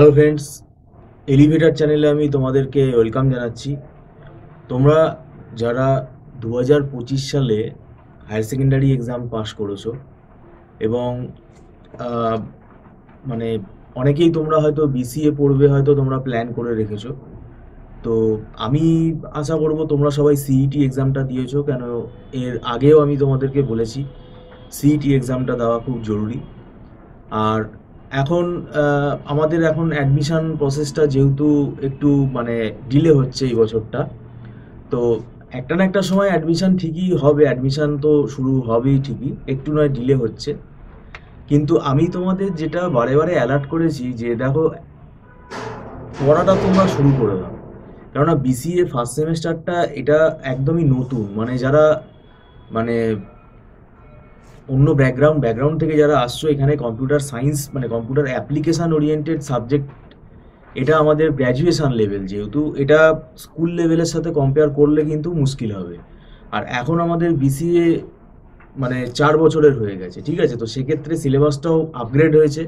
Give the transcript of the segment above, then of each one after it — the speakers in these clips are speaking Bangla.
হ্যালো ফ্রেন্ডস, এলিভেটর চ্যানেলে আমি তোমাদেরকে ওয়েলকাম জানাচ্ছি। তোমরা যারা 2025 সালে হায়ার সেকেন্ডারি এক্সাম পাস করেছো এবং আহ, মানে অনেকেই তোমরা হয়তো বিসিএ পড়বে, হয়তো তোমরা প্ল্যান করে রেখেছো। তো আমি আশা করব তোমরা সবাই সিইটি এক্সামটা দিয়েছো, কেন এর আগেও আমি তোমাদেরকে বলেছি সিইটি এক্সামটা দেওয়া খুব জরুরি। আর এখন আমাদের এখন অ্যাডমিশন প্রসেসটা যেহেতু একটু ডিলে হচ্ছে এই বছরটা, তো একটা না একটা সময় অ্যাডমিশন ঠিকই হবে, অ্যাডমিশন তো শুরু হবেই ঠিকই, একটু নয় ডিলে হচ্ছে। কিন্তু আমি তোমাদের যেটা বারে বারে অ্যালার্ট করেছি যে দেখো, পড়াটা তোমরা শুরু করে দাও। কেননা বিসিএ ফার্স্ট সেমেস্টারটা এটা একদমই নতুন, যারা মানে অন্য ব্যাকগ্রাউন্ড থেকে যারা আসছো এখানে, computer science computer application oriented subject, এটা আমাদের গ্র্যাজুয়েশন লেভেল, যেহেতু এটা স্কুল লেভেলের সাথে কম্পেয়ার করলে কিন্তু মুশকিল হবে। আর এখন আমাদের বিসিএ 4 বছরের হয়ে গেছে, ঠিক আছে? তো সেক্ষেত্রে সিলেবাসটাও আপগ্রেড হয়েছে,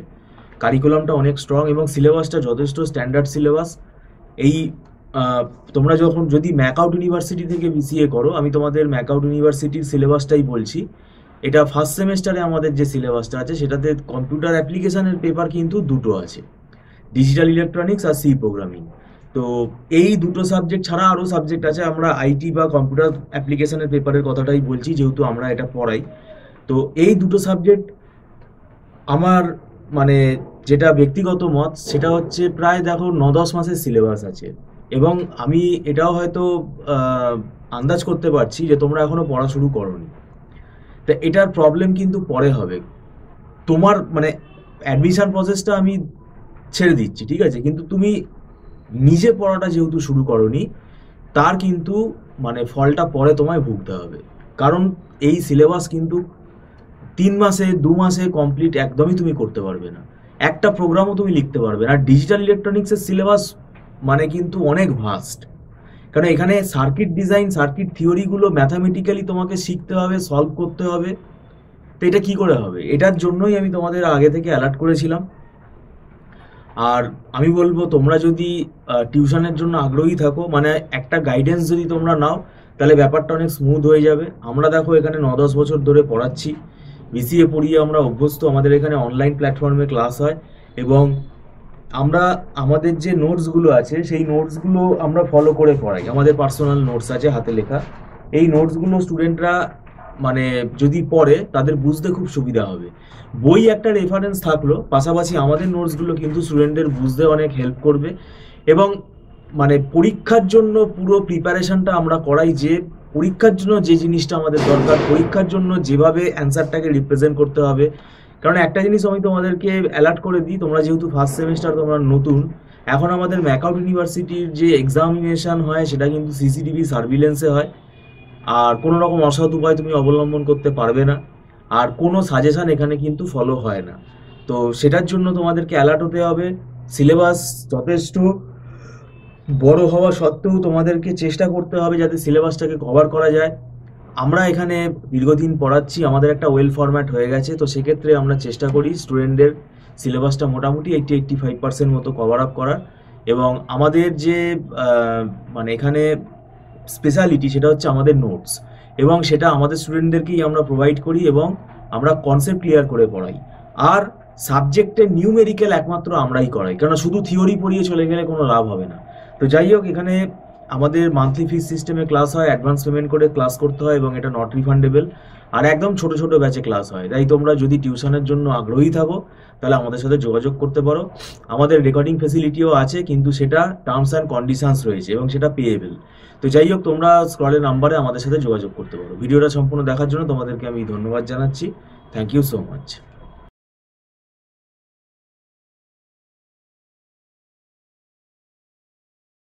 কারিকুলামটা অনেক স্ট্রং এবং সিলেবাসটা যথেষ্ট স্ট্যান্ডার্ড সিলেবাস। এই তোমরা যদি ম্যাকআউট ইউনিভার্সিটি থেকে বিসিএ করো, আমি তোমাদের ম্যাকআউট ইউনিভার্সিটির সিলেবাসটাই বলছি। এটা ফার্স্ট সেমেস্টারে আমাদের যে সিলেবাসটা আছে সেটাতে কম্পিউটার অ্যাপ্লিকেশনের পেপার কিন্তু দুটো আছে, ডিজিটাল ইলেকট্রনিক্স আর সি প্রোগ্রামিং। তো এই দুটো সাবজেক্ট ছাড়া আরও সাবজেক্ট আছে, আমরা আইটি বা কম্পিউটার অ্যাপ্লিকেশনের পেপারের কথাটাই বলছি যেহেতু আমরা এটা পড়াই। তো এই দুটো সাবজেক্ট আমার মানে যেটা ব্যক্তিগত মত সেটা হচ্ছে প্রায় দেখো 9-10 মাসের সিলেবাস আছে। এবং আমি এটাও হয়তো আন্দাজ করতে পারছি যে তোমরা এখনো পড়া শুরু করোনি। তা এটার প্রবলেম কিন্তু পরে হবে। তোমার অ্যাডমিশন প্রসেসটা আমি ছেড়ে দিচ্ছি, ঠিক আছে, কিন্তু তুমি নিজে পড়াটা যেহেতু শুরু করনি, তার কিন্তু ফলটা পরে তোমায় ভুগতে হবে। কারণ এই সিলেবাস কিন্তু 3 মাসে 2 মাসে কমপ্লিট একদমই তুমি করতে পারবে না, একটা প্রোগ্রামও তুমি লিখতে পারবে না। আর ডিজিটাল ইলেকট্রনিক্সের সিলেবাস কিন্তু অনেক ভাস্ট, কারণ এখানে সার্কিট ডিজাইন, সার্কিট থিওরিগুলো ম্যাথামেটিক্যালি তোমাকে শিখতে হবে, সলভ করতে হবে। তো এটা কি করে হবে? এটার জন্যই আমি তোমাদের আগে থেকে অ্যালার্ট করেছিলাম। আর আমি বলবো, তোমরা যদি টিউশনের জন্য আগ্রহী থাকো, একটা গাইডেন্স যদি তোমরা নাও, তাহলে ব্যাপারটা অনেক স্মুথ হয়ে যাবে। আমরা দেখো এখানে 9-10 বছর ধরে পড়াচ্ছি, বিসিএ পড়িয়ে আমরা অভ্যস্ত। আমাদের এখানে অনলাইন প্ল্যাটফর্মে ক্লাস হয় এবং আমরা আমাদের যে নোটসগুলো আছে সেই নোটসগুলো আমরা ফলো করে পড়াই। আমাদের পার্সোনাল নোটস আছে হাতে লেখা। এই নোটসগুলো স্টুডেন্টরা যদি পড়ে তাদের বুঝতে খুব সুবিধা হবে। বই একটা রেফারেন্স থাকলো, পাশাপাশি আমাদের নোটসগুলো কিন্তু স্টুডেন্টদের বুঝতে অনেক হেল্প করবে। এবং পরীক্ষার জন্য পুরো প্রিপারেশনটা আমরা করাই, যে পরীক্ষার জন্য যে জিনিসটা আমাদের দরকার, পরীক্ষার জন্য যেভাবে অ্যান্সারটাকে রিপ্রেজেন্ট করতে হবে। কারণ একটা জিনিস আমি তোমাদেরকে অ্যালার্ট করে দিই, তোমরা যেহেতু ফার্স্ট সেমেস্টার, তোমরা নতুন, এখন আমাদের ম্যাকআউট ইউনিভার্সিটির যে এক্সামিনেশন হয় সেটা কিন্তু সিসিটিভি সার্ভিলেন্সে হয়। আর কোনো রকম অসৎ উপায় তুমি অবলম্বন করতে পারবে না, আর কোনো সাজেশন এখানে কিন্তু ফলো হয় না। তো সেটার জন্য তোমাদেরকে অ্যালার্ট হতে হবে। সিলেবাস যথেষ্ট বড় হওয়া সত্ত্বেও তোমাদেরকে চেষ্টা করতে হবে যাতে সিলেবাসটাকে কভার করা যায়। আমরা এখানে দীর্ঘদিন পড়াচ্ছি, আমাদের একটা ওয়েল ফরম্যাট হয়ে গেছে। তো সেক্ষেত্রে আমরা চেষ্টা করি স্টুডেন্টদের সিলেবাসটা মোটামুটি 80-85% মতো কভার আপ করার। এবং আমাদের যে এখানে স্পেশালিটি সেটা হচ্ছে আমাদের নোটস, এবং সেটা আমাদের স্টুডেন্টদেরকেই আমরা প্রোভাইড করি এবং আমরা কনসেপ্ট ক্লিয়ার করে পড়াই। আর সাবজেক্টে নিউমেরিক্যাল একমাত্র আমরাই করাই, কেননা শুধু থিওরি পড়িয়ে চলে গেলে কোনো লাভ হবে না। তো যাই হোক, এখানে আমাদের মান্থলি ফিস সিস্টেমে ক্লাস হয়, অ্যাডভান্স পেমেন্ট করে ক্লাস করতে হয় এবং এটা নট রিফান্ডেবল। আর একদম ছোট ছোট ব্যাচে ক্লাস হয়। তাই তোমরা যদি টিউশনের জন্য আগ্রহী থাকো তাহলে আমাদের সাথে যোগাযোগ করতে পারো। আমাদের রেকর্ডিং ফেসিলিটিও আছে, কিন্তু সেটা টার্মস অ্যান্ড কন্ডিশনস রয়েছে এবং সেটা পেয়েবল। তো যাই হোক, তোমরা স্ক্রলের নাম্বারে আমাদের সাথে যোগাযোগ করতে পারো। ভিডিওটা সম্পূর্ণ দেখার জন্য তোমাদেরকে আমি ধন্যবাদ জানাচ্ছি। Thank you so much.